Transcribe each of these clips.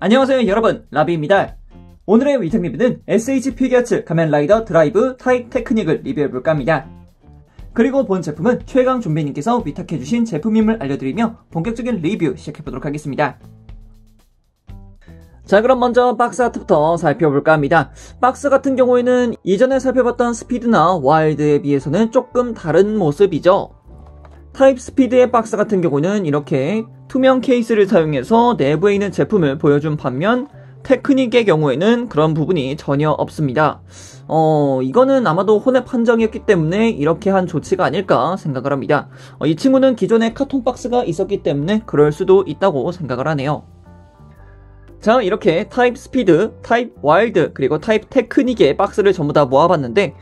안녕하세요 여러분, 라비입니다. 오늘의 위탁 리뷰는 SH 피겨츠 가면라이더 드라이브 타입 테크닉을 리뷰해볼까 합니다. 그리고 본 제품은 최강 좀비님께서 위탁해주신 제품임을 알려드리며 본격적인 리뷰 시작해보도록 하겠습니다. 자, 그럼 먼저 박스 아트부터 살펴볼까 합니다. 박스 같은 경우에는 이전에 살펴봤던 스피드나 와일드에 비해서는 조금 다른 모습이죠. 타입 스피드의 박스 같은 경우는 이렇게 투명 케이스를 사용해서 내부에 있는 제품을 보여준 반면 테크닉의 경우에는 그런 부분이 전혀 없습니다. 이거는 아마도 혼합 판정이었기 때문에 이렇게 한 조치가 아닐까 생각을 합니다. 이 친구는 기존에 카통 박스가 있었기 때문에 그럴 수도 있다고 생각을 하네요. 자, 이렇게 타입 스피드, 타입 와일드, 그리고 타입 테크닉의 박스를 전부 다 모아봤는데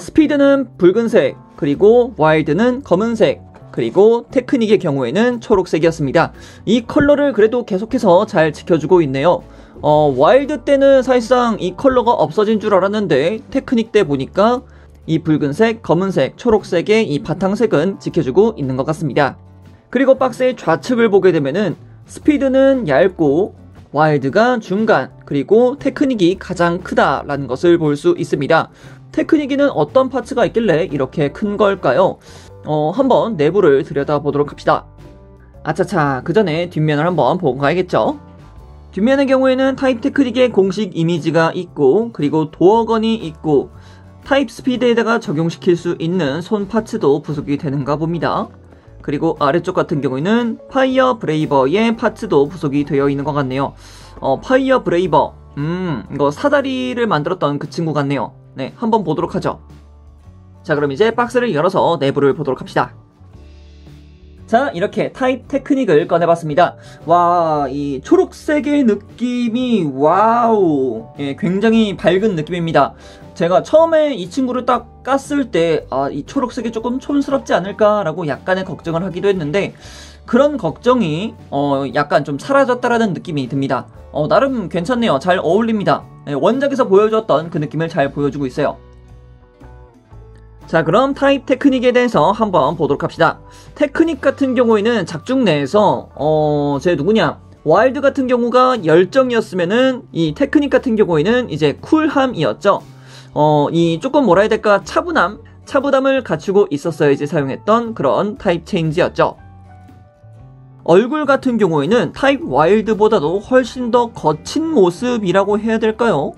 스피드는 붉은색, 그리고 와일드는 검은색, 그리고 테크닉의 경우에는 초록색이었습니다. 이 컬러를 그래도 계속해서 잘 지켜주고 있네요. 와일드 때는 사실상 이 컬러가 없어진 줄 알았는데 테크닉 때 보니까 이 붉은색, 검은색, 초록색의 이 바탕색은 지켜주고 있는 것 같습니다. 그리고 박스의 좌측을 보게 되면은 스피드는 얇고 와일드가 중간, 그리고 테크닉이 가장 크다라는 것을 볼 수 있습니다. 테크닉에는 어떤 파츠가 있길래 이렇게 큰 걸까요? 한번 내부를 들여다보도록 합시다. 아차차, 그 전에 뒷면을 한번 보고 가야겠죠? 뒷면의 경우에는 타입 테크닉의 공식 이미지가 있고, 그리고 도어건이 있고, 타입 스피드에다가 적용시킬 수 있는 손 파츠도 부속이 되는가 봅니다. 그리고 아래쪽 같은 경우에는 파이어 브레이버의 파츠도 부속이 되어 있는 것 같네요. 파이어 브레이버, 이거 사다리를 만들었던 그 친구 같네요. 네, 한번 보도록 하죠. 자, 그럼 이제 박스를 열어서 내부를 보도록 합시다. 자, 이렇게 타입 테크닉을 꺼내봤습니다. 와, 이 초록색의 느낌이 와우, 예, 굉장히 밝은 느낌입니다. 제가 처음에 이 친구를 딱 깠을 때 이 초록색이 조금 촌스럽지 않을까라고 약간의 걱정을 하기도 했는데 그런 걱정이 약간 좀 사라졌다라는 느낌이 듭니다. 나름 괜찮네요. 잘 어울립니다. 예, 원작에서 보여줬던 그 느낌을 잘 보여주고 있어요. 자, 그럼 타입 테크닉에 대해서 한번 보도록 합시다. 테크닉 같은 경우에는 작중 내에서 제 누구냐, 와일드 같은 경우가 열정이었으면은 이 테크닉 같은 경우에는 이제 쿨함이었죠. 이 조금 뭐라 해야 될까, 차분함을 갖추고 있었어야지 사용했던 그런 타입 체인지였죠. 얼굴 같은 경우에는 타입 와일드보다도 훨씬 더 거친 모습이라고 해야 될까요?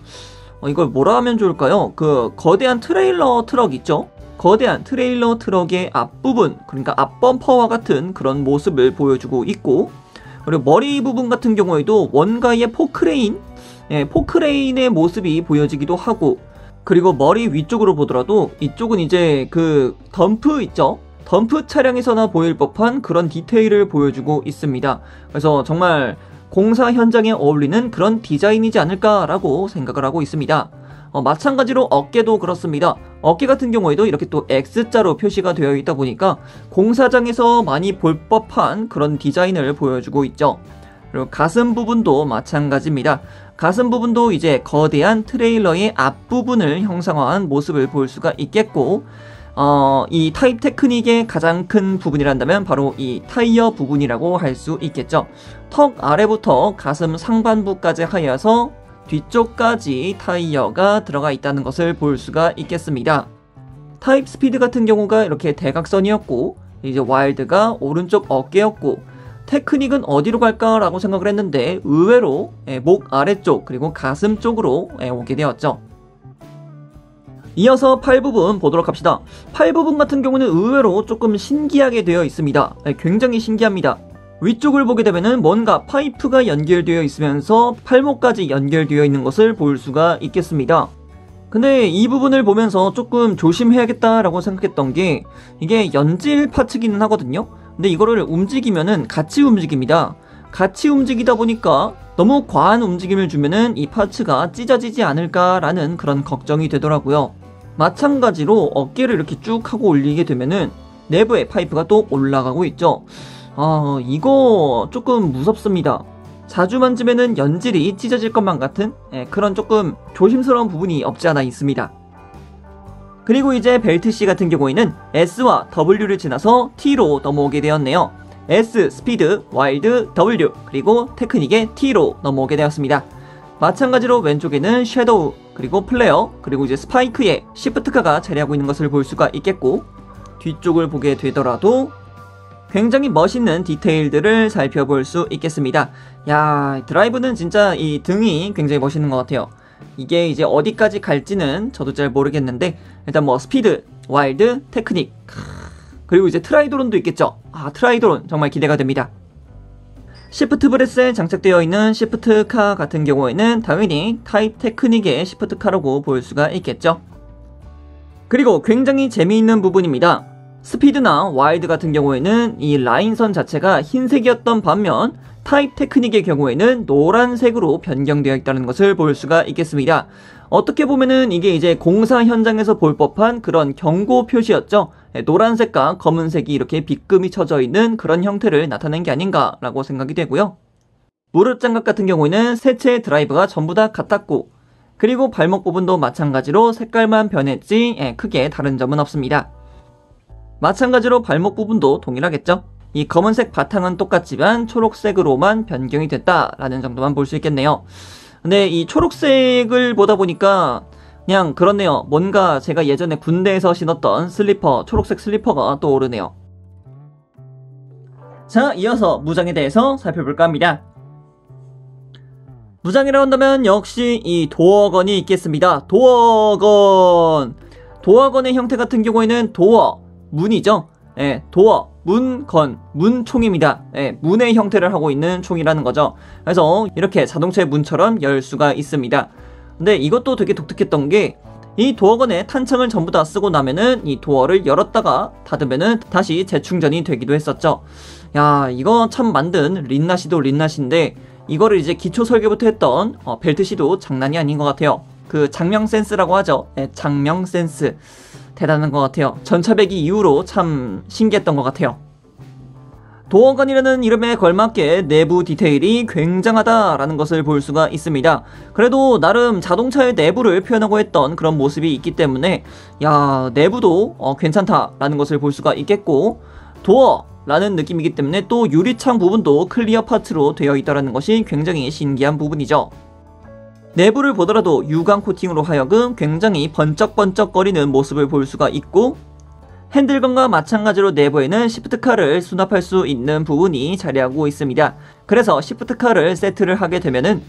이걸 뭐라 하면 좋을까요? 그 거대한 트레일러 트럭 있죠? 거대한 트레일러 트럭의 앞부분, 그러니까 앞범퍼와 같은 그런 모습을 보여주고 있고, 그리고 머리 부분 같은 경우에도 원가의 포크레인, 포크레인의 모습이 보여지기도 하고, 그리고 머리 위쪽으로 보더라도 이쪽은 이제 그 덤프 있죠? 덤프 차량에서나 보일 법한 그런 디테일을 보여주고 있습니다. 그래서 정말 공사 현장에 어울리는 그런 디자인이지 않을까라고 생각을 하고 있습니다. 마찬가지로 어깨도 그렇습니다. 어깨 같은 경우에도 이렇게 또 X자로 표시가 되어 있다 보니까 공사장에서 많이 볼 법한 그런 디자인을 보여주고 있죠. 그리고 가슴 부분도 마찬가지입니다. 가슴 부분도 이제 거대한 트레일러의 앞부분을 형상화한 모습을 볼 수가 있겠고, 이 타입 테크닉의 가장 큰 부분이란다면 바로 이 타이어 부분이라고 할 수 있겠죠. 턱 아래부터 가슴 상반부까지 하여서 뒤쪽까지 타이어가 들어가 있다는 것을 볼 수가 있겠습니다. 타입 스피드 같은 경우가 이렇게 대각선이었고, 이제 와일드가 오른쪽 어깨였고, 테크닉은 어디로 갈까라고 생각을 했는데 의외로 목 아래쪽 그리고 가슴 쪽으로 오게 되었죠. 이어서 팔 부분 보도록 합시다. 팔 부분 같은 경우는 의외로 조금 신기하게 되어 있습니다. 굉장히 신기합니다. 위쪽을 보게 되면은 뭔가 파이프가 연결되어 있으면서 팔목까지 연결되어 있는 것을 볼 수가 있겠습니다. 근데 이 부분을 보면서 조금 조심해야겠다라고 생각했던 게 이게 연질 파츠기는 하거든요. 근데 이거를 움직이면은 같이 움직입니다. 같이 움직이다 보니까 너무 과한 움직임을 주면은 이 파츠가 찢어지지 않을까라는 그런 걱정이 되더라고요. 마찬가지로 어깨를 이렇게 쭉 하고 올리게 되면은 내부에 파이프가 또 올라가고 있죠. 이거 조금 무섭습니다. 자주 만지면은 연질이 찢어질 것만 같은 그런 조금 조심스러운 부분이 없지 않아 있습니다. 그리고 이제 벨트 C 같은 경우에는 S와 W를 지나서 T로 넘어오게 되었네요. S 스피드, 와일드, W 그리고 테크닉의 T로 넘어오게 되었습니다. 마찬가지로 왼쪽에는 섀도우 그리고 플레어 그리고 이제 스파이크의 시프트카가 자리하고 있는 것을 볼 수가 있겠고, 뒤쪽을 보게 되더라도 굉장히 멋있는 디테일들을 살펴볼 수 있겠습니다. 야, 드라이브는 진짜 이 등이 굉장히 멋있는 것 같아요. 이게 이제 어디까지 갈지는 저도 잘 모르겠는데, 일단 뭐 스피드, 와일드, 테크닉, 그리고 이제 트라이드론도 있겠죠. 트라이드론 정말 기대가 됩니다. 시프트 브레스에 장착되어 있는 시프트카 같은 경우에는 당연히 타입 테크닉의 시프트카라고 볼 수가 있겠죠. 그리고 굉장히 재미있는 부분입니다. 스피드나 와일드 같은 경우에는 이 라인선 자체가 흰색이었던 반면 타입 테크닉의 경우에는 노란색으로 변경되어 있다는 것을 볼 수가 있겠습니다. 어떻게 보면은 이게 이제 공사 현장에서 볼 법한 그런 경고 표시였죠. 노란색과 검은색이 이렇게 빗금이 쳐져 있는 그런 형태를 나타낸 게 아닌가라고 생각이 되고요. 무릎 장갑 같은 경우에는 세 채의 드라이브가 전부 다 같았고, 그리고 발목 부분도 마찬가지로 색깔만 변했지 크게 다른 점은 없습니다. 마찬가지로 발목 부분도 동일하겠죠. 이 검은색 바탕은 똑같지만 초록색으로만 변경이 됐다라는 정도만 볼 수 있겠네요. 근데 이 초록색을 보다 보니까 그냥 그렇네요. 뭔가 제가 예전에 군대에서 신었던 슬리퍼, 초록색 슬리퍼가 떠오르네요. 자, 이어서 무장에 대해서 살펴볼까 합니다. 무장이라 한다면 역시 이 도어건이 있겠습니다. 도어건의 형태 같은 경우에는 도어, 문이죠. 도어, 문, 건, 문총입니다. 문의 형태를 하고 있는 총이라는 거죠. 그래서 이렇게 자동차의 문처럼 열 수가 있습니다. 근데 이것도 되게 독특했던 게, 이 도어건의 탄창을 전부 다 쓰고 나면은 이 도어를 열었다가 닫으면은 다시 재충전이 되기도 했었죠. 야, 이거 참 만든 린나시도 린나시인데, 이거를 이제 기초 설계부터 했던 벨트시도 장난이 아닌 것 같아요. 그 장명 센스라고 하죠. 장명 센스. 대단한 것 같아요. 전차배기 이후로 참 신기했던 것 같아요. 도어건이라는 이름에 걸맞게 내부 디테일이 굉장하다라는 것을 볼 수가 있습니다. 그래도 나름 자동차의 내부를 표현하고 했던 그런 모습이 있기 때문에 야, 내부도 괜찮다라는 것을 볼 수가 있겠고, 도어라는 느낌이기 때문에 또 유리창 부분도 클리어 파트로 되어 있다는 것이 굉장히 신기한 부분이죠. 내부를 보더라도 유광 코팅으로 하여금 굉장히 번쩍번쩍거리는 모습을 볼 수가 있고, 핸들건과 마찬가지로 내부에는 시프트카를 수납할 수 있는 부분이 자리하고 있습니다. 그래서 시프트카를 세트를 하게 되면은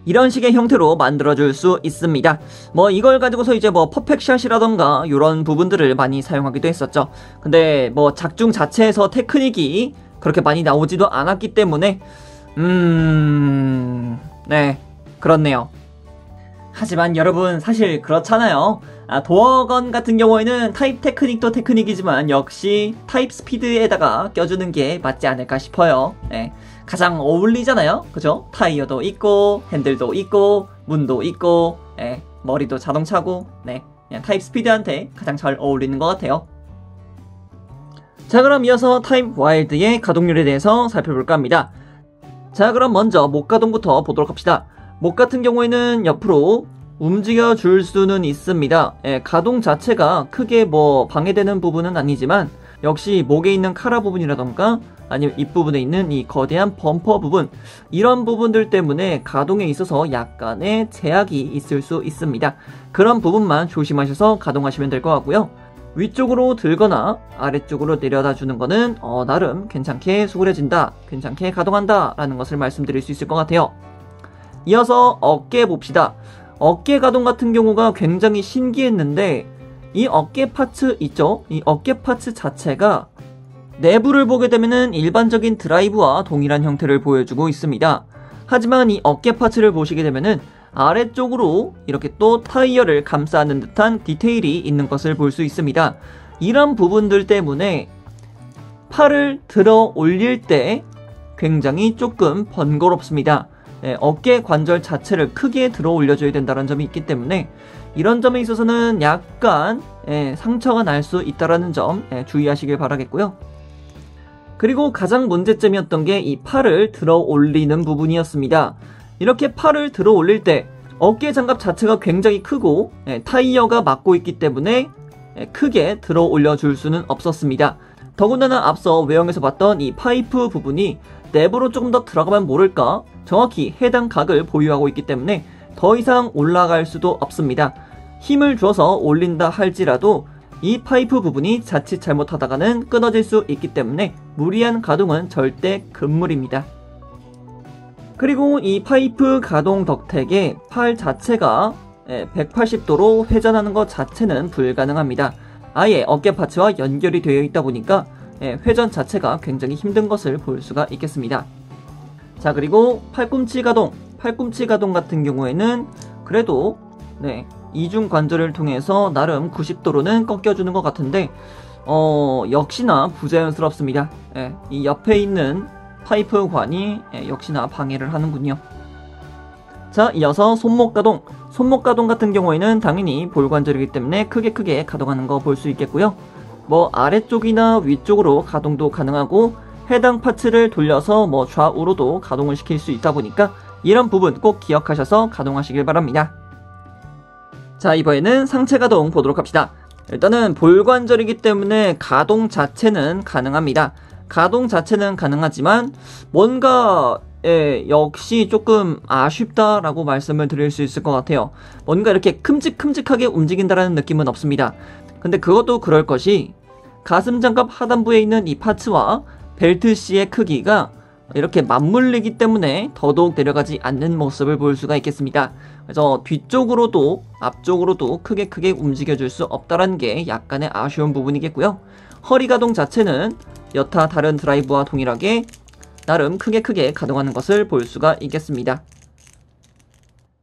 이런 식의 형태로 만들어줄 수 있습니다. 뭐 이걸 가지고서 이제 뭐 퍼펙샷이라던가 이런 부분들을 많이 사용하기도 했었죠. 근데 뭐 작중 자체에서 테크닉이 그렇게 많이 나오지도 않았기 때문에 네, 그렇네요. 하지만 여러분, 사실 그렇잖아요. 도어건 같은 경우에는 타입 테크닉도 테크닉이지만 역시 타입 스피드에다가 껴주는 게 맞지 않을까 싶어요. 네, 가장 어울리잖아요. 그죠? 타이어도 있고 핸들도 있고 문도 있고 머리도 자동차고, 네, 그냥 타입 스피드한테 가장 잘 어울리는 것 같아요. 자, 그럼 이어서 타입 와일드의 가동률에 대해서 살펴볼까 합니다. 자, 그럼 먼저 목 가동부터 보도록 합시다. 목 같은 경우에는 옆으로 움직여 줄 수는 있습니다. 가동 자체가 크게 뭐 방해되는 부분은 아니지만 역시 목에 있는 카라 부분이라던가 아니면 입부분에 있는 이 거대한 범퍼 부분, 이런 부분들 때문에 가동에 있어서 약간의 제약이 있을 수 있습니다. 그런 부분만 조심하셔서 가동하시면 될 것 같고요. 위쪽으로 들거나 아래쪽으로 내려다 주는 거는 나름 괜찮게 수그려진다, 괜찮게 가동한다 라는 것을 말씀드릴 수 있을 것 같아요. 이어서 어깨 봅시다. 어깨 가동 같은 경우가 굉장히 신기했는데, 이 어깨 파츠 있죠? 이 어깨 파츠 자체가 내부를 보게 되면은 일반적인 드라이브와 동일한 형태를 보여주고 있습니다. 하지만 이 어깨 파츠를 보시게 되면은 아래쪽으로 이렇게 또 타이어를 감싸는 듯한 디테일이 있는 것을 볼 수 있습니다. 이런 부분들 때문에 팔을 들어 올릴 때 굉장히 조금 번거롭습니다. 어깨 관절 자체를 크게 들어 올려줘야 된다는 점이 있기 때문에 이런 점에 있어서는 약간 상처가 날 수 있다는 점 주의하시길 바라겠고요. 그리고 가장 문제점이었던 게 이 팔을 들어 올리는 부분이었습니다. 이렇게 팔을 들어 올릴 때 어깨 장갑 자체가 굉장히 크고 타이어가 막고 있기 때문에 크게 들어 올려줄 수는 없었습니다. 더군다나 앞서 외형에서 봤던 이 파이프 부분이 내부로 조금 더 들어가면 모를까 정확히 해당 각을 보유하고 있기 때문에 더 이상 올라갈 수도 없습니다. 힘을 줘서 올린다 할지라도 이 파이프 부분이 자칫 잘못하다가는 끊어질 수 있기 때문에 무리한 가동은 절대 금물입니다. 그리고 이 파이프 가동 덕택에 팔 자체가 180도로 회전하는 것 자체는 불가능합니다. 아예 어깨 파츠와 연결이 되어 있다 보니까 회전 자체가 굉장히 힘든 것을 볼 수가 있겠습니다. 자, 그리고 팔꿈치 가동 같은 경우에는 그래도 이중 관절을 통해서 나름 90도로는 꺾여주는 것 같은데 역시나 부자연스럽습니다. 이 옆에 있는 파이프 관이 역시나 방해를 하는군요. 자, 이어서 손목 가동 같은 경우에는 당연히 볼관절이기 때문에 크게 가동하는 거 볼 수 있겠고요. 뭐 아래쪽이나 위쪽으로 가동도 가능하고 해당 파츠를 돌려서 뭐 좌우로도 가동을 시킬 수 있다 보니까 이런 부분 꼭 기억하셔서 가동하시길 바랍니다. 자, 이번에는 상체 가동 보도록 합시다. 일단은 볼관절이기 때문에 가동 자체는 가능합니다. 가동 자체는 가능하지만 뭔가 역시 조금 아쉽다라고 말씀을 드릴 수 있을 것 같아요. 뭔가 이렇게 큼직큼직하게 움직인다라는 느낌은 없습니다. 근데 그것도 그럴 것이 가슴 장갑 하단부에 있는 이 파츠와 벨트씨의 크기가 이렇게 맞물리기 때문에 더더욱 내려가지 않는 모습을 볼 수가 있겠습니다. 그래서 뒤쪽으로도 앞쪽으로도 크게 움직여줄 수 없다는 게 약간의 아쉬운 부분이겠고요. 허리 가동 자체는 여타 다른 드라이브와 동일하게 나름 크게 가동하는 것을 볼 수가 있겠습니다.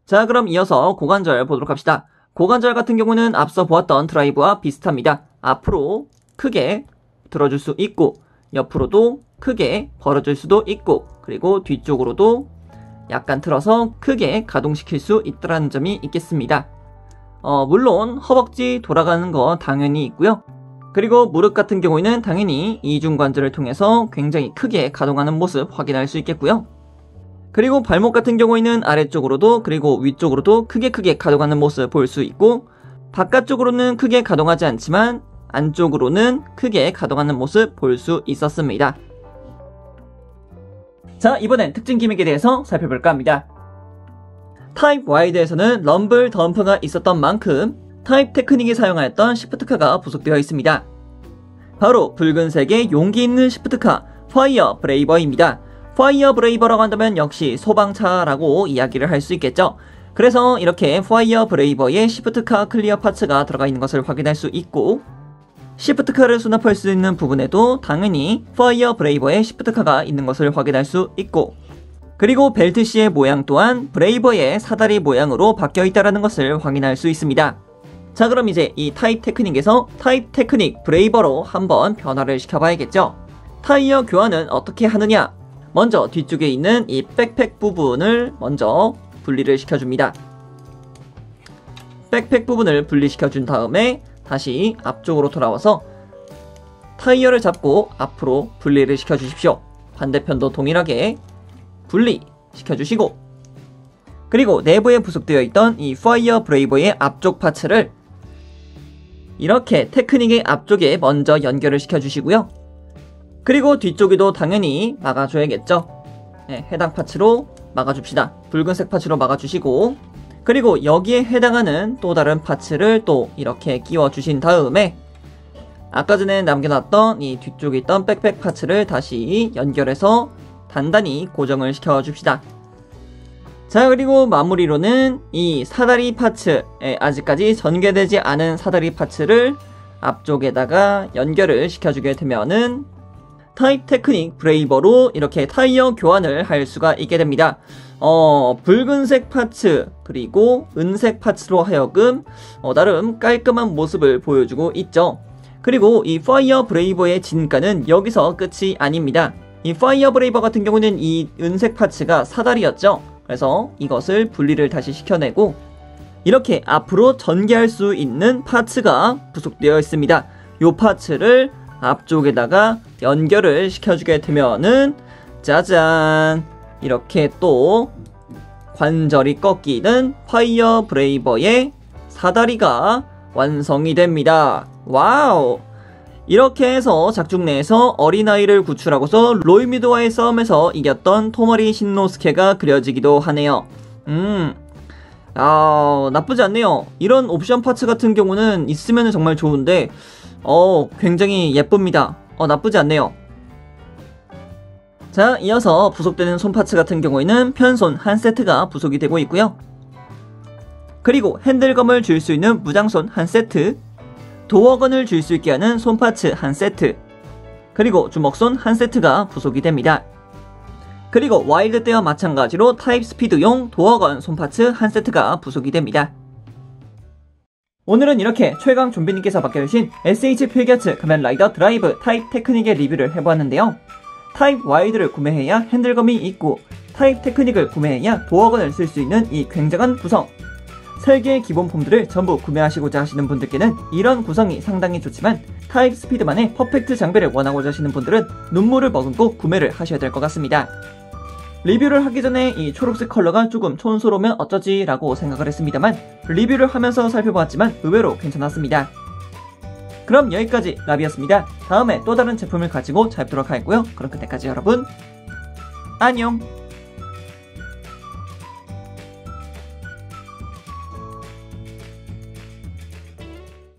자, 그럼 이어서 고관절 보도록 합시다. 고관절 같은 경우는 앞서 보았던 드라이브와 비슷합니다. 앞으로 크게 들어줄 수 있고 옆으로도 크게 벌어질 수도 있고 그리고 뒤쪽으로도 약간 틀어서 크게 가동시킬 수 있다는 점이 있겠습니다. 물론 허벅지 돌아가는 거 당연히 있고요. 그리고 무릎 같은 경우에는 당연히 이중관절을 통해서 굉장히 크게 가동하는 모습 확인할 수 있겠고요. 그리고 발목 같은 경우에는 아래쪽으로도 그리고 위쪽으로도 크게 가동하는 모습 볼 수 있고 바깥쪽으로는 크게 가동하지 않지만 안쪽으로는 크게 가동하는 모습 볼 수 있었습니다. 자, 이번엔 특징 기믹에 대해서 살펴볼까 합니다. 타입 와이드에서는 럼블 덤프가 있었던 만큼 타입 테크닉이 사용하였던 시프트카가 부속되어 있습니다. 바로 붉은색의 용기 있는 시프트카 파이어 브레이버입니다. 파이어 브레이버라고 한다면 역시 소방차라고 이야기를 할 수 있겠죠. 그래서 이렇게 파이어 브레이버에 시프트카 클리어 파츠가 들어가 있는 것을 확인할 수 있고 시프트카를 수납할 수 있는 부분에도 당연히 파이어 브레이버에 시프트카가 있는 것을 확인할 수 있고 그리고 벨트씨의 모양 또한 브레이버의 사다리 모양으로 바뀌어 있다는 것을 확인할 수 있습니다. 자, 그럼 이제 이 타입 테크닉에서 타입 테크닉 브레이버로 한번 변화를 시켜봐야겠죠. 타이어 교환은 어떻게 하느냐? 먼저 뒤쪽에 있는 이 백팩 부분을 먼저 분리를 시켜줍니다. 백팩 부분을 분리시켜준 다음에 다시 앞쪽으로 돌아와서 타이어를 잡고 앞으로 분리를 시켜주십시오. 반대편도 동일하게 분리시켜주시고 그리고 내부에 부속되어 있던 이 파이어 브레이버의 앞쪽 파츠를 이렇게 테크닉의 앞쪽에 먼저 연결을 시켜주시고요. 그리고 뒤쪽에도 당연히 막아줘야겠죠. 해당 파츠로 막아줍시다. 붉은색 파츠로 막아주시고 그리고 여기에 해당하는 또 다른 파츠를 또 이렇게 끼워주신 다음에 아까 전에 남겨놨던 이 뒤쪽에 있던 백팩 파츠를 다시 연결해서 단단히 고정을 시켜줍시다. 자, 그리고 마무리로는 이 사다리 파츠, 아직까지 전개되지 않은 사다리 파츠를 앞쪽에다가 연결을 시켜주게 되면은 타입 테크닉 브레이버로 이렇게 타이어 교환을 할 수가 있게 됩니다. 붉은색 파츠 그리고 은색 파츠로 하여금 나름 깔끔한 모습을 보여주고 있죠. 그리고 이 파이어 브레이버의 진가는 여기서 끝이 아닙니다. 이 파이어 브레이버 같은 경우는 이 은색 파츠가 사다리였죠. 그래서 이것을 분리를 다시 시켜내고 이렇게 앞으로 전개할 수 있는 파츠가 부속되어 있습니다. 이 파츠를 앞쪽에다가 연결을 시켜주게 되면은 짜잔, 이렇게 또 관절이 꺾이는 파이어 브레이버의 사다리가 완성이 됩니다. 와우! 이렇게 해서 작중 내에서 어린아이를 구출하고서 로이미드와의 싸움에서 이겼던 토모리 신노스케가 그려지기도 하네요. 나쁘지 않네요. 이런 옵션 파츠 같은 경우는 있으면 정말 좋은데 굉장히 예쁩니다. 나쁘지 않네요. 자, 이어서 부속되는 손 파츠 같은 경우에는 편손 한 세트가 부속이 되고 있고요. 그리고 핸들검을 줄 수 있는 무장손 한 세트, 도어건을 줄 수 있게 하는 손파츠 한 세트, 그리고 주먹손 한 세트가 부속이 됩니다. 그리고 와일드 때와 마찬가지로 타입 스피드용 도어건 손파츠 한 세트가 부속이 됩니다. 오늘은 이렇게 최강 좀비님께서 맡겨주신 SH 필겨츠 가면라이더 드라이브 타입 테크닉의 리뷰를 해보았는데요. 타입 와일드를 구매해야 핸들검이 있고 타입 테크닉을 구매해야 도어건을 쓸 수 있는 이 굉장한 구성, 3개의 기본 폼들을 전부 구매하시고자 하시는 분들께는 이런 구성이 상당히 좋지만 타입 스피드만의 퍼펙트 장비를 원하고자 하시는 분들은 눈물을 머금고 구매를 하셔야 될 것 같습니다. 리뷰를 하기 전에 이 초록색 컬러가 조금 촌스러우면 어쩌지 라고 생각을 했습니다만 리뷰를 하면서 살펴보았지만 의외로 괜찮았습니다. 그럼 여기까지 라비였습니다. 다음에 또 다른 제품을 가지고 찾아뵙도록 하겠고요. 그럼 그때까지 여러분 안녕.